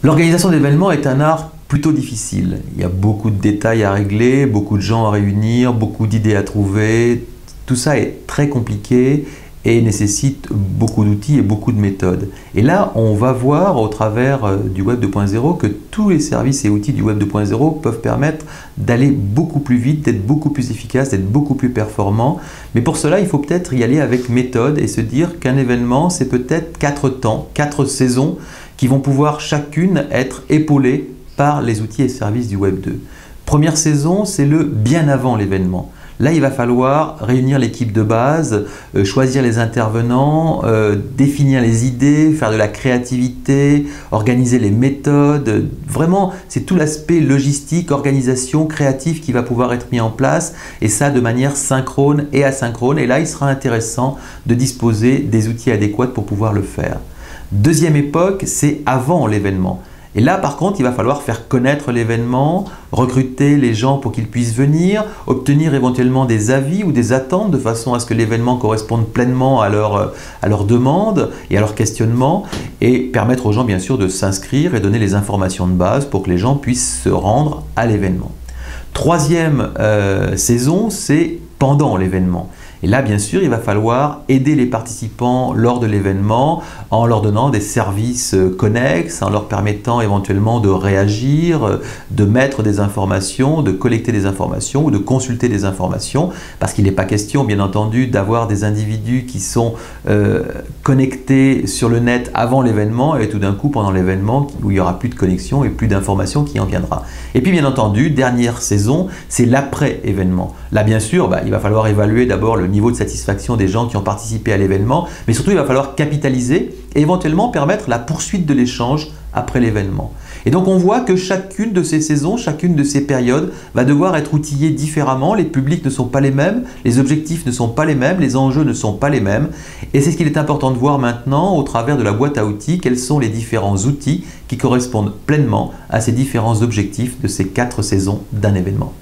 L'organisation d'événements est un art plutôt difficile. Il y a beaucoup de détails à régler, beaucoup de gens à réunir, beaucoup d'idées à trouver. Tout ça est très compliqué et nécessite beaucoup d'outils et beaucoup de méthodes. Et là, on va voir au travers du Web 2.0 que tous les services et outils du Web 2.0 peuvent permettre d'aller beaucoup plus vite, d'être beaucoup plus efficace, d'être beaucoup plus performant. Mais pour cela, il faut peut-être y aller avec méthode et se dire qu'un événement, c'est peut-être 4 temps, 4 saisons qui vont pouvoir chacune être épaulées par les outils et services du Web 2. Première saison, c'est le bien avant l'événement. Là, il va falloir réunir l'équipe de base, choisir les intervenants, définir les idées, faire de la créativité, organiser les méthodes. Vraiment, c'est tout l'aspect logistique, organisation, créatif qui va pouvoir être mis en place, et ça de manière synchrone et asynchrone. Et là, il sera intéressant de disposer des outils adéquats pour pouvoir le faire. Deuxième époque, c'est avant l'événement. Et là, par contre, il va falloir faire connaître l'événement, recruter les gens pour qu'ils puissent venir, obtenir éventuellement des avis ou des attentes de façon à ce que l'événement corresponde pleinement à leurs demandes et à leurs questionnements, et permettre aux gens, bien sûr, de s'inscrire et donner les informations de base pour que les gens puissent se rendre à l'événement. Troisième saison, c'est pendant l'événement. Et là, bien sûr, il va falloir aider les participants lors de l'événement en leur donnant des services connexes, en leur permettant éventuellement de réagir, de mettre des informations, de collecter des informations ou de consulter des informations, parce qu'il n'est pas question, bien entendu, d'avoir des individus qui sont connectés sur le net avant l'événement et tout d'un coup, pendant l'événement, où il n'y aura plus de connexion et plus d'informations qui en viendra. Et puis, bien entendu, dernière saison, c'est l'après-événement. Là, bien sûr, il va falloir évaluer d'abord le niveau de satisfaction des gens qui ont participé à l'événement, mais surtout il va falloir capitaliser et éventuellement permettre la poursuite de l'échange après l'événement. Et donc on voit que chacune de ces saisons, chacune de ces périodes va devoir être outillée différemment, les publics ne sont pas les mêmes, les objectifs ne sont pas les mêmes, les enjeux ne sont pas les mêmes, et c'est ce qu'il est important de voir maintenant au travers de la boîte à outils, quels sont les différents outils qui correspondent pleinement à ces différents objectifs de ces 4 saisons d'un événement.